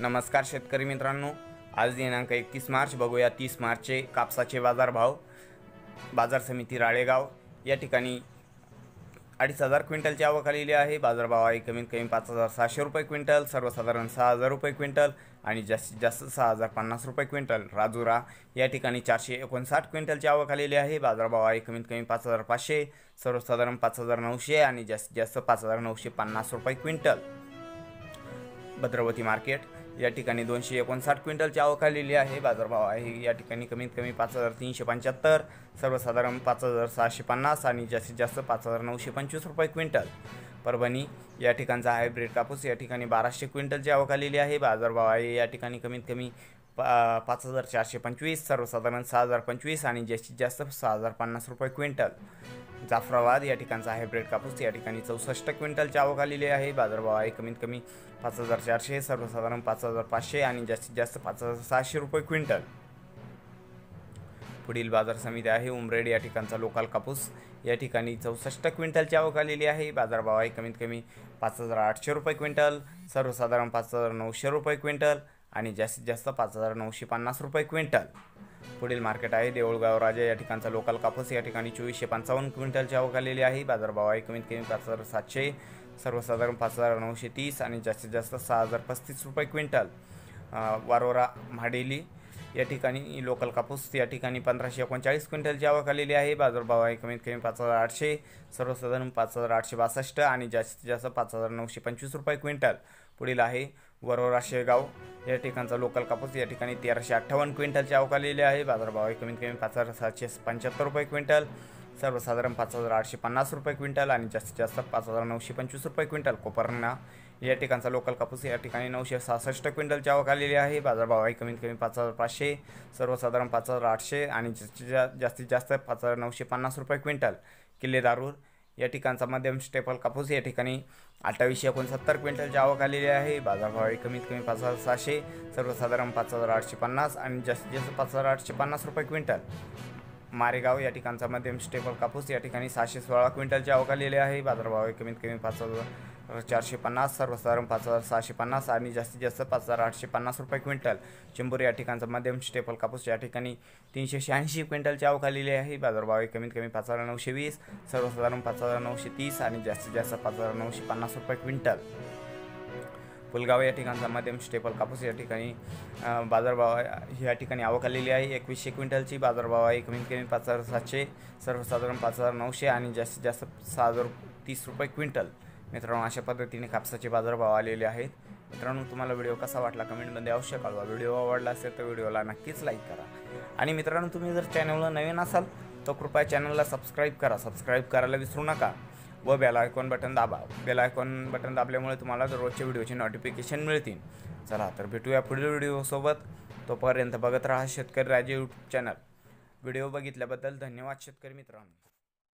नमस्कार शेतकरी मित्रांनो, आज दिनांक 31 मार्च बघूया 30 मार्चचे कापसाचे बाजारभाव। बाजार समिती राळेगाव या ठिकाणी 2,500 क्विंटलची आवक आलेली आहे। बाजारभाव आहे कमीत कमी 5,700 रुपये क्विंटल, सर्वसाधारण 6,000 रुपये क्विंटल आणि जास्तीत जास्त 6,050 रुपये क्विंटल। राजुरा या ठिकाणी 459 क्विंटलची आवक आलेली आहे। बाजारभाव आहे कमीत कमी 5,500, सर्वसाधारण 5,900 आणि जास्तीत जास्त 5,950 रुपये क्विंटल। भद्रावती मार्केट या ठिकाणी 259 क्विंटलची आवक आलेली आहे। बाजारभाव आहे या ठिकाणी कमीत कमी 5,375, सर्वसाधारण 5,650 आणि जास्तीत जास्त 5,925 रुपये क्विंटल। परभणी या ठिकाणचा हायब्रिड कापूस या ठिकाणी 1,200 क्विंटलची आवक आलेली आहे। बाजारभाव आहे या ठिकाणी कमीत कमी 5,425, सर्वसाधारण 6,025 आणि जास्तीत जास्त 6,050 रुपये क्विंटल। जाफराबाद या ठिकाणचा हायब्रिड कापूस या ठिकाणी 64 क्विंटलची आवक आलेली आहे। बाजारभाव आहे कमीत कमी 5,400, सर्वसाधारण 5,500 आणि जास्तीत जास्त 5,600 रुपये क्विंटल। पुढील बाजार समिती आहे उमरेड या ठिकाणचा लोकल कापूस या ठिकाणी 64 क्विंटलची आवक आलेली आहे। बाजारभाव आहे कमीत कमी 5,800 रुपये क्विंटल, सर्वसाधारण 5,900 रुपये क्विंटल आणि जास्तीत जास्त 5,950 रुपये क्विंटल। पुढील मार्केट आहे देऊळगाव राजा या ठिकाणचा लोकल कापूस या ठिकाणी 2455 क्विंटलची आवक आलेली आहे। बाजारभाव आहे कमीत कमी 5,700, सर्वसाधारण 5,930 आणि जास्तीत जास्त 6,035 रुपये क्विंटल। वारोरा म्हाडेली या ठिकाणी लोकल कापूस या ठिकाणी 1,539 क्विंटलची आवक आलेली आहे। बाजारभाव आहे कमीत कमी 5,800, सर्वसाधारण 5,862 आणि जास्तीत जास्त 5,925 रुपये क्विंटल। पुढील आहे वरोरा शेगाव या ठिकाणचा लोकल कापूस या ठिकाणी 1,358 क्विंटलची आवक आलेली आहे। बाजारभाव आहे कमीत कमी 5,775 रुपये क्विंटल, सर्वसाधारण 5,850 रुपये क्विंटल आणि जास्तीत जास्त 5,925 रुपये क्विंटल। कोपरना या ठिकाणचा लोकल कापूस या ठिकाणी 966 क्विंटलची आवक आलेली आहे। बाजारभाव आहे कमीत कमी 5,500, सर्वसाधारण 5,800 आणि जास्तीत जास्त 5,950 रुपये क्विंटल। किल्लेदारूर या ठिकाणचा मध्यम स्टेपल कापूस या ठिकाणी 2,869 क्विंटलची आवक आलेली आहे। बाजारभाव आहे कमीत कमी 5,700, सर्वसाधारण 5,850 आणि जास्तीत जास्त 5,850 रुपये क्विंटल। मारेगाव या ठिकाणचा मध्यम स्टेपल कापूस या ठिकाणी 616 क्विंटलची आवक आलेली आहे। बाजारभाव आहे कमीत कमी 5,450, सर्वसाधारण 5,650 आणि जास्तीत जास्त 5,850 रुपये क्विंटल। चिंबूर या ठिकाणचा मध्यम स्टेपल कापूस या ठिकाणी 386 क्विंटलची आवक आलेली आहे। बाजारभाव आहे कमीत कमी 5,920, सर्वसाधारण 5,930 आणि जास्तीत जास्त 5,950 रुपये क्विंटल। पुलगाव या ठिकाणचा मध्यम स्टेपल कापूस या ठिकाणी बाजारभाव या ठिकाणी आवक आलेली आहे 2,100 क्विंटलची। बाजारभाव आहे कमीत कमी 5,700, सर्वसाधारण 5,900 आणि जास्तीत जास्त 6,030 रुपये क्विंटल। मित्रांनो, अशा पद्धतीने कापसाचे बाजारभाव आलेले आहेत। मित्रांनो, तुम्हाला व्हिडिओ कसा वाटला कमेंटमध्ये अवश्य कळवा। व्हिडिओ आवडला असेल तर व्हिडिओला नक्कीच लाईक करा आणि मित्रांनो, तुम्ही जर चॅनलला नवीन असाल तर कृपया चॅनलला सबस्क्राईब करा। सबस्क्राईब करायला विसरू नका व बेल आयकॉन बटन दाबा। बेल आयकॉन बटन दाबल्यामुळे तुम्हाला रोजच्या व्हिडिओचे नोटिफिकेशन मिळतील। चला तर भेटूया पुढील व्हिडिओसोबत। तोपर्यंत बघत राहा शेतकरी राजा यूट्यूब चॅनल। व्हिडिओ बघितल्याबद्दल धन्यवाद शेतकरी मित्रांनो।